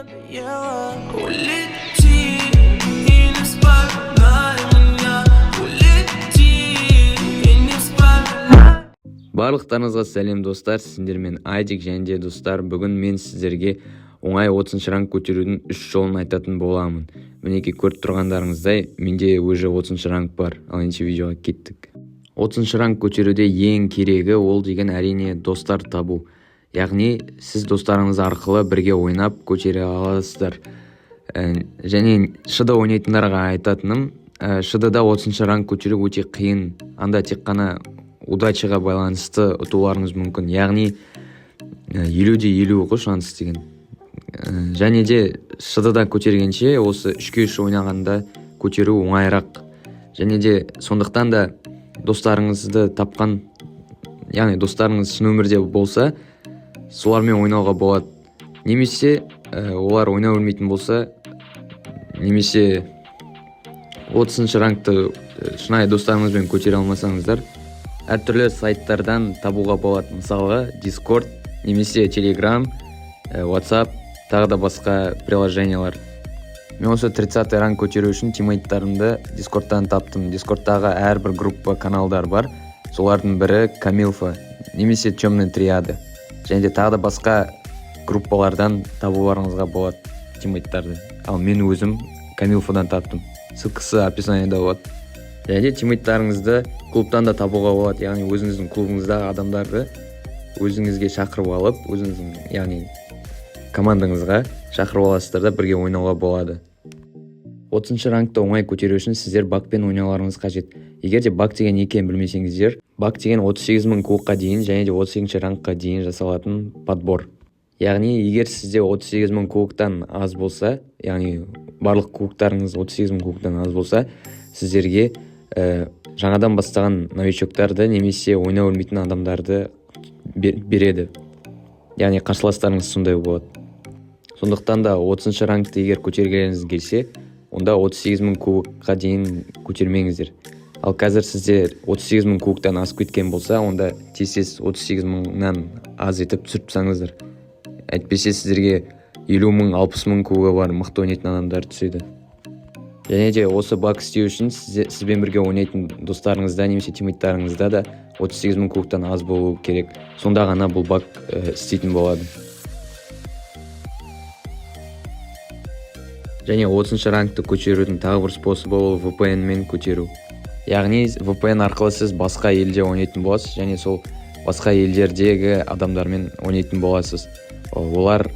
Барлықтарыңызға сәлем достар, сіздермен Айдик және де достар. Бүгін мен сіздерге оңай 30 ранг көтерудің 3 жолын айтатын боламын. Мінеки көріп тұрғандарыңыздай, менде уже 30 ранг бар. Ал енді видеоға кеттік. 30 ранг көтеруде ең керегі ол деген әрине достар табу. Яғни сіз достарыңыз арқылы бірге ойнап көтере аласыздар. Және шыда ойнайтындарға айтатыным, шыдада 30 ранг көтеру өте қиын. Анда тек қана удачаға байланысты ұтуларыңыз мүмкін. Яғни 50-50 ғой шанс деген. Және де шыдада көтергенше осы 3-3 ойнағанда көтеру оңайырақ. Және де сондықтан да достарыңызды тапқан, яғни достарыңыз шын өмірде болса, солармен ойнауға болады. Немесе олар ойнай білмейтін болса, немесе 30 рангты шынайы достарыңызбен көтере алмасаңыздар, әртүрлі сайттардан табуға болады. Мысалға Discord, немесе Telegram, WhatsApp, тағы да басқа приложениялар. Мен осы 30 ранг көтеру үшін тиммейттарымды Discord'тан таптым. Discord'тағы әрбір группа каналдар бар. Солардың бірі Камилфа, немесе Темный триады. Және де тағы да басқа группалардан табуларыңызға болады тиммейттарды. Ал мен өзім Камилфадан таптым. Ссылкасы описаниеда болады. Және де тиммейттарыңызды клубтан да табуға болады. Яғни өзіңіздің клубыңыздағы адамдарды өзіңізге шақырып алып, өзіңіздің, яғни командаңызға шақырып аласыздар да бірге ойнауға болады. 30 рангты оңай көтеру үшін сіздер бакпен ойнауларыңыз қажет. Егер де бак деген не екенін білмесеңіздер, бак деген 38.000 кубокқа дейін және де 38 рангқа дейін жасалатын подбор. Яғни егер сізде 38.000 кубоктан аз болса, яғни барлық кубоктарыңыз 38.000 кубоктан аз болса, сіздерге жаңадан бастаған новичоктарды немесе ойнай білмейтін адамдарды береді. Яғни қарсыластарыңыз сондай болады. Сондықтан да 30 рангты егер көтергеніңіз келсе, онда 38.000 кубокқа дейін көтермеңіздер. Ал қазір сіздер 38.000 кубоктан асып кеткен болса, онда тез 38.000-нан аз етіп түсіріп тастаңыздар. Әйтпесе сіздерге 50.000, 60.000 кубогы бар мықты ойнайтын адамдар түседі. Және де осы бак істеу үшін сізбен бірге ойнайтын достарыңызда немесе тиммейттарыңызда да 38.000 кубоктан аз болу керек. Сонда ғана бұл бак істейтін болады. Және 30 рангты көтерудің тағы бір способы ол VPN-мен көтеру. Яғни VPN арқылы сіз басқа елде ойнайтын боласыз, және сол басқа елдердегі адамдармен ойнайтын боласыз. Олар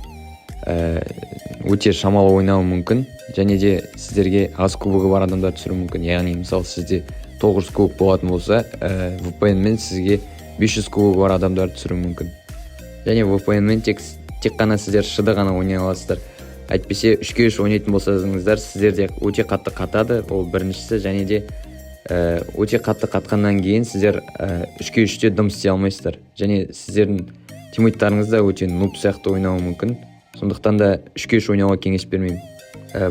өте шамалы ойнауы мүмкін, және де сіздерге аз кубогы бар адамдар түсіру мүмкін. Яғни мысалы сізде 900 кубок болатын болса, VPN-мен сізге 500 кубогы бар адамдар түсіру мүмкін. Және VPN-мен тек қана сіздер шыда ғана ойнай аласыздар. Әйтпесе 3-3 ойнайтын болсаңыздар, сіздерде өте қатты қатады, ол біріншісі, және де өте қатты қатқаннан кейін сіздер 3-3-те дым істей алмайсыздар. Және сіздердің тиммейттарыңыз да өте нуб сияқты ойнауы мүмкін. Сондықтан да 3-3 ойнауға кеңес бермеймін.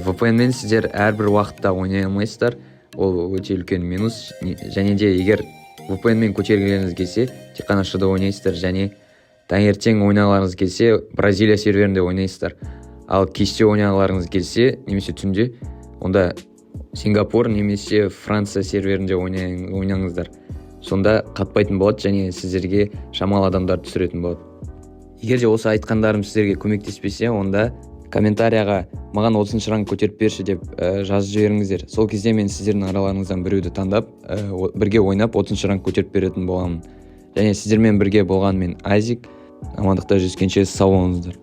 VPN-мен сіздер әрбір уақытта ойнай алмайсыздар. Ол өте үлкен минус. Және де егер VPN-мен көтергеніңіз келсе, тек қана шыда ойнайсыздар, және таңертең ойнағыларыңыз келсе, Бразилия серверінде ойнайсыздар. Ал кеште ойнағыларыңыз келсе, немесе түнде, онда Сингапур немесе Франция серверінде ойнаңыздар. Сонда қатпайтын болады, және сіздерге шамалы адамдар түсіретін болады. Егер де осы айтқандарым сіздерге көмектеспесе, онда комментарияға маған 30 ранг көтеріп берші деп жазып жіберіңіздер. Сол кезде мен сіздердің араларыңыздан біреуді таңдап, бірге ойнап 30 ранг көтеріп беретін боламын. Және сіздермен бірге болған мен Айдик. Амандықта жүзгенше сау болыңыздар.